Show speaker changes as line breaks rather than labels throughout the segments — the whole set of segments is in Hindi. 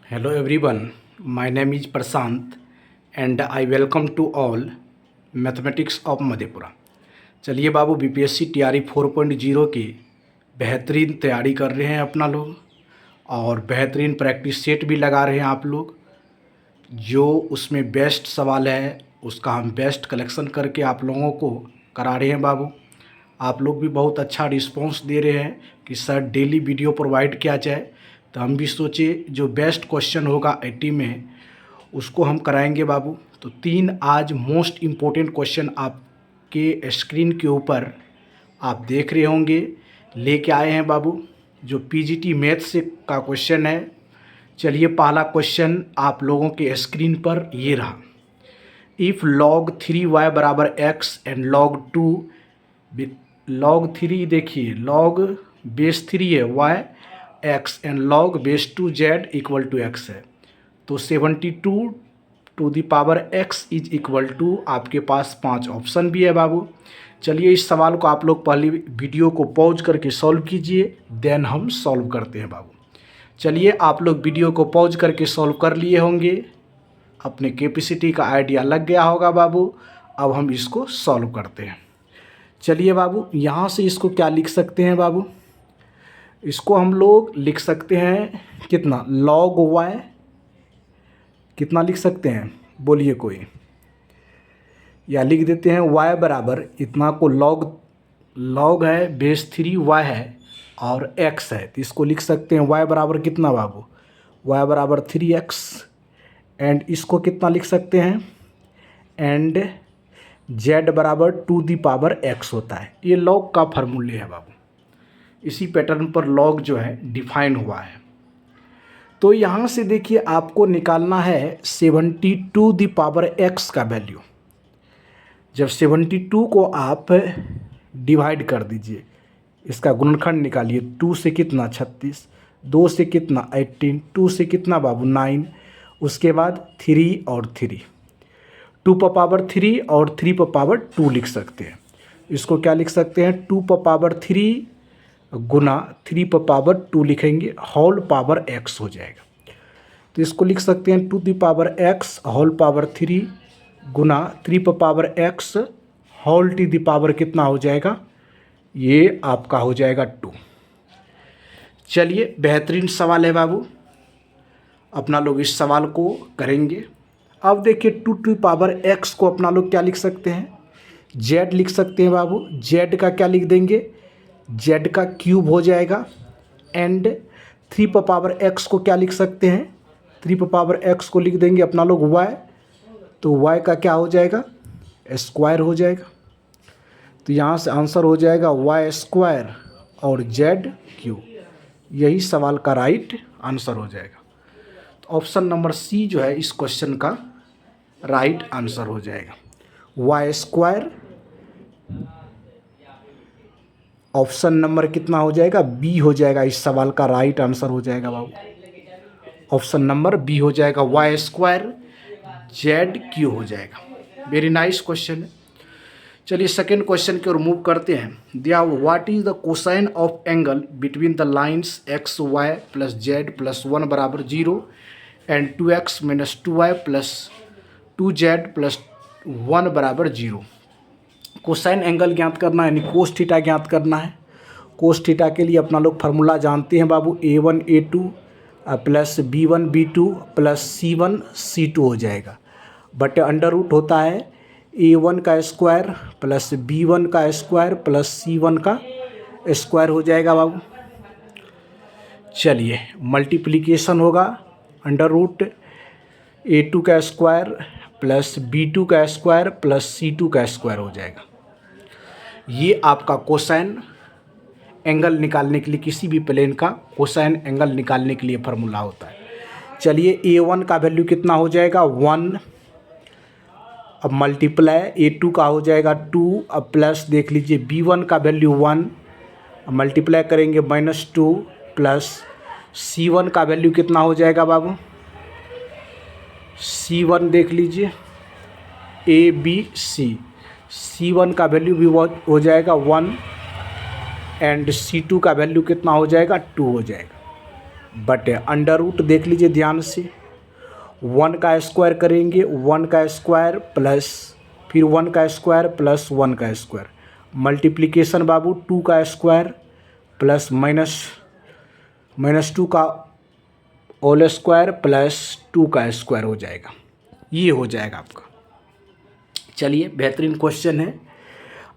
Hello everyone, my name is Prashant and I welcome to all mathematics of Madhepura. चलिए बाबू, बीपीएससी टीआरई 4.0 की बेहतरीन तैयारी कर रहे हैं अपना लोग और बेहतरीन प्रैक्टिस सेट भी लगा रहे हैं आप लोग। जो उसमें बेस्ट सवाल है उसका हम बेस्ट कलेक्शन करके आप लोगों को करा रहे हैं बाबू। आप लोग भी बहुत अच्छा रिस्पांस दे रहे हैं कि सर डेली वीडियो प्रोवाइड किया जाए, तो हम भी सोचे जो बेस्ट क्वेश्चन होगा 80 में उसको हम कराएंगे बाबू। तो 3 आज मोस्ट इम्पोर्टेंट क्वेश्चन आपके स्क्रीन के ऊपर आप देख रहे होंगे लेके आए हैं बाबू, जो पीजीटी मैथ से का क्वेश्चन है। चलिए पहला क्वेश्चन आप लोगों के स्क्रीन पर ये रहा। इफ़ log 3y बराबर x एंड log 3 देखिए log बेस 3 है y x and log base 2 z equal to x है, तो 72 to the power x is equal to आपके पास 5 ऑप्शन भी है बाबू। चलिए इस सवाल को आप लोग पहले वीडियो को पॉज करके सॉल्व कीजिए, देन हम सॉल्व करते हैं बाबू। चलिए आप लोग वीडियो को पॉज करके सॉल्व कर लिए होंगे, अपने कैपेसिटी का आइडिया लग गया होगा बाबू। अब हम इसको सॉल्व करते हैं। चलिए बाबू, यहाँ से इसको क्या लिख सकते हैं बाबू, इसको हम लोग लिख सकते हैं कितना, log y कितना लिख सकते हैं बोलिए कोई, या लिख देते हैं y बराबर इतना को log है बेस 3 y है और x है, तो इसको लिख सकते हैं y बराबर कितना बाबू, y बराबर 3x एंड इसको कितना लिख सकते हैं, एंड z बराबर 2 दी पावर x होता है। ये log का फार्मूले है बाबू, इसी पैटर्न पर log जो है डिफाइन हुआ है। तो यहाँ से देखिए आपको निकालना है 72 दी पावर x का वैल्यू। जब 72 को आप डिवाइड कर दीजिए, इसका गुणनखंड निकालिए, 2 से कितना 36, 2 से कितना 18, 2 से कितना बाबू 9, उसके बाद 3 और 3, 2 पर पावर 3 और 3 पर पावर 2 लिख सकते हैं। इसको क्या लिख सकते हैं, 2 पर पावर 3 गुना 3 पर पावर 2 लिखेंगे, होल पावर x हो जाएगा। तो इसको लिख सकते हैं 2 the power x whole power 3 गुना 3 पर power x whole to the power कितना हो जाएगा, ये आपका हो जाएगा 2। चलिए बेहतरीन सवाल है बाबू, अपना लोग इस सवाल को करेंगे। अब देखिए 2 टू पावर x को अपना लोग क्या लिख सकते हैं, z लिख सकते हैं बाबू। z का क्या लिख देंगे, z का क्यूब हो जाएगा, एंड 3 पर पावर x को क्या लिख सकते हैं, 3 पर पावर x को लिख देंगे अपना लोग y, तो y का क्या हो जाएगा, स्क्वायर हो जाएगा। तो यहाँ से आंसर हो जाएगा y स्क्वायर और z क्यूब, यही सवाल का राइट आंसर हो जाएगा। तो ऑप्शन नंबर सी जो है इस क्वेश्चन का राइट आंसर हो जाएगा, y स्क्वायर। ऑप्शन नंबर कितना हो जाएगा, बी हो जाएगा, इस सवाल का राइट आंसर हो जाएगा बाबू। ऑप्शन नंबर बी हो जाएगा, y स्क्वायर z क्यूब हो जाएगा। वेरी नाइस क्वेश्चन है। चलिए सेकेंड क्वेश्चन की ओर मूव करते हैं। दिया what is the cosine of angle between the lines X Y plus Z plus 1 बराबर 0 and 2x minus 2y plus 2z plus 1 बराबर 0। कोसाइन एंगल ज्ञात करना है, यानी कोस थीटा ज्ञात करना है। कोस थीटा के लिए अपना लोग फार्मूला जानते हैं बाबू, a1 a2 plus b1 b2 plus c1 c2 हो जाएगा, बट अंडर रूट होता है a1 का स्क्वायर प्लस b1 का स्क्वायर प्लस c1 का स्क्वायर हो जाएगा बाबू। चलिए मल्टीप्लिकेशन होगा, अंडर रूट a2 का स्क्वायर प्लस b2 का स्क्वायर प्लस c2 का स्क्वायर हो जाएगा। ये आपका कोसाइन एंगल निकालने के लिए, किसी भी प्लेन का कोसाइन एंगल निकालने के लिए फार्मूला होता है। चलिए a1 का वैल्यू कितना हो जाएगा 1, अब मल्टीप्लाई a2 का हो जाएगा 2, अब प्लस देख लीजिए b1 का वैल्यू 1, अब मल्टीप्लाई करेंगे -2 प्लस c1 का वैल्यू कितना हो जाएगा बाबू, c1 देख लीजिए ABC, c1 का वैल्यू भी हो जाएगा 1 एंड c2 का वैल्यू कितना हो जाएगा 2 हो जाएगा। बटे अंडर रूट देख लीजिए ध्यान से, 1 का स्क्वायर करेंगे, 1 का स्क्वायर प्लस फिर 1 का स्क्वायर प्लस 1 का स्क्वायर, मल्टीप्लिकेशन बाबू 2 का स्क्वायर प्लस माइनस 2 का होल स्क्वायर प्लस 2 का स्क्वायर हो जाएगा, ये हो जाएगा आपका। चलिए बेहतरीन क्वेश्चन है।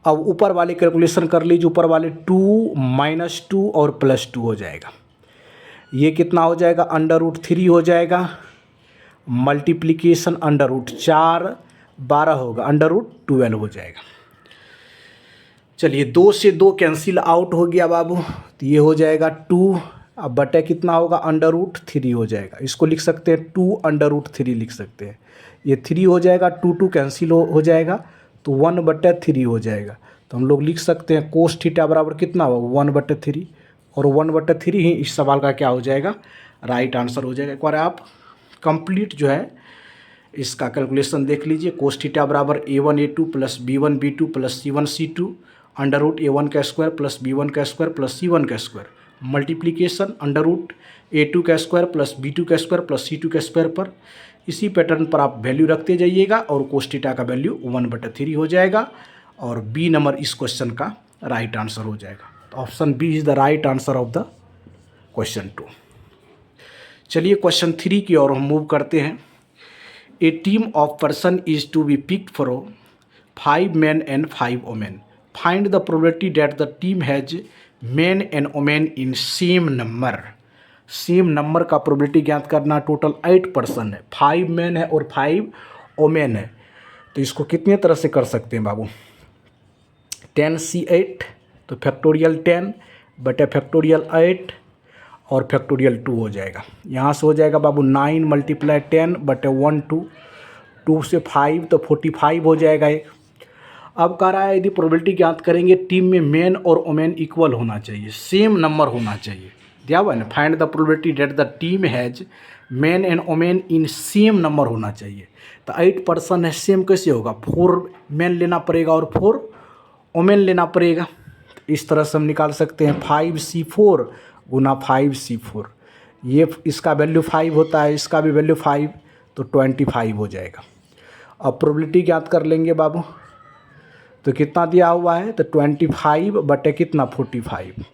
अब ऊपर वाले कैलकुलेशन कर लीजिए, ऊपर वाले 2 - 2 और +2 हो जाएगा, ये कितना हो जाएगा, अंडर रूट 3 हो जाएगा, मल्टीप्लिकेशन अंडर रूट 4 12 होगा, अंडर रूट 12 हो जाएगा। चलिए 2 से 2 कैंसिल आउट हो गया बाबू, तो ये हो जाएगा 2, अब बटे कितना होगा, अंडर रूट 3 हो जाएगा। इसको लिख सकते हैं 2 अंडर रूट 3 लिख सकते हैं, ये 3 हो जाएगा, 2 कैंसिल हो जाएगा तो 1/3 हो जाएगा। तो हम लोग लिख सकते हैं कोस थीटा बराबर कितना होगा, 1/3, और 1/3 ही इस सवाल का क्या हो जाएगा, राइट आंसर हो जाएगा। एक बार आप कंप्लीट जो है इसका कैलकुलेशन देख लीजिए, कोस थीटा बराबर A1 A2 plus B1 B2 plus C1 C2 under root A1 का स्क्वायर प्लस B1 का स्क्वायर प्लस C1 का square, multiplication under root A2 का स्क्वायर प्लस B2 का स्क्वायर प्लस C2 का स्क्वायर पर। इसी पैटर्न पर आप वैल्यू रखते जाइएगा और कोस थीटा का वैल्यू 1/3 हो जाएगा और बी नंबर इस क्वेश्चन का राइट आंसर हो जाएगा। तो option B is the right answer of the question 2। चलिए क्वेश्चन 3 की ओर हम मूव करते हैं। A team of person is to be picked from 5 men and 5 women. Find the probability that the team has men and women in same number. Same number का प्रोबेबिलिटी ज्ञात करना। टोटल 8 पर्सन है, 5 मैन है और 5 वोमेन है। तो इसको कितने तरह से कर सकते हैं बाबू, 10C8 तो फैक्टोरियल 10 बटे फैक्टोरियल 8 और फैक्टोरियल 2 हो जाएगा। यहाँ से हो जाएगा बाबू 9 × 10 बटे 1 2 से 5 तो 45 हो जाएगा एक। अब कह रहा है यदि प्रोबेबिलिटी ज्ञात करेंगे टीम में मेन और वोमेन इक्वल होना चाहिए, सेम नंबर होना चाहिए, दिया हुआ है ना। Find the probability that the team has men and women in same number होना चाहिए। तो 8 पर्सन है, सेम कैसे होगा, 4 मेन लेना पड़ेगा और 4 वोमेन लेना पड़ेगा। इस तरह से हम निकाल सकते हैं 5C4 गुना 5C4, ये इसका वैल्यू 5 होता है, इसका भी वैल्यू 5 तो 25 हो जाएगा। अब प्रोबेबिलिटी ज्ञात कर लेंगे बाबू, तो कितना दिया हुआ है, तो 25 बटे कितना 45,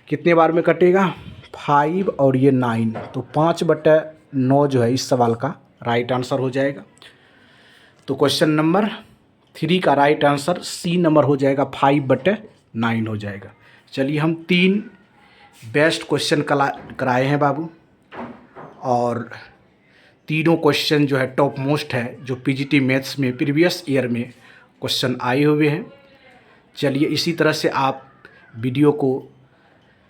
कितने बार में कटेगा 5 और ये 9 तो 5/9 जो है इस सवाल का राइट आंसर हो जाएगा। तो क्वेश्चन नंबर 3 का राइट आंसर सी नंबर हो जाएगा, 5/9 हो जाएगा। चलिए हम 3 बेस्ट क्वेश्चन कराए हैं बाबू और तीनों क्वेश्चन जो है टॉप मोस्ट है, जो पीजीटी मैथ्स में प्रीवियस ईयर में क्वेश्चन आए हुए हैं। चलिए इसी तरह से आप वीडियो को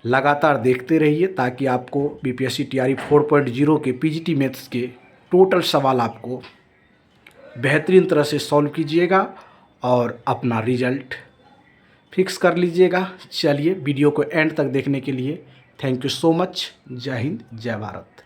लगातार देखते रहिए ताकि आपको बीपीएससी टीआरई 4.0 के पीजीटी मैथ्स के टोटल सवाल आपको बेहतरीन तरह से सॉल्व कीजिएगा और अपना रिजल्ट फिक्स कर लीजिएगा। चलिए वीडियो को एंड तक देखने के लिए थैंक यू सो मच। जय हिंद, जय भारत।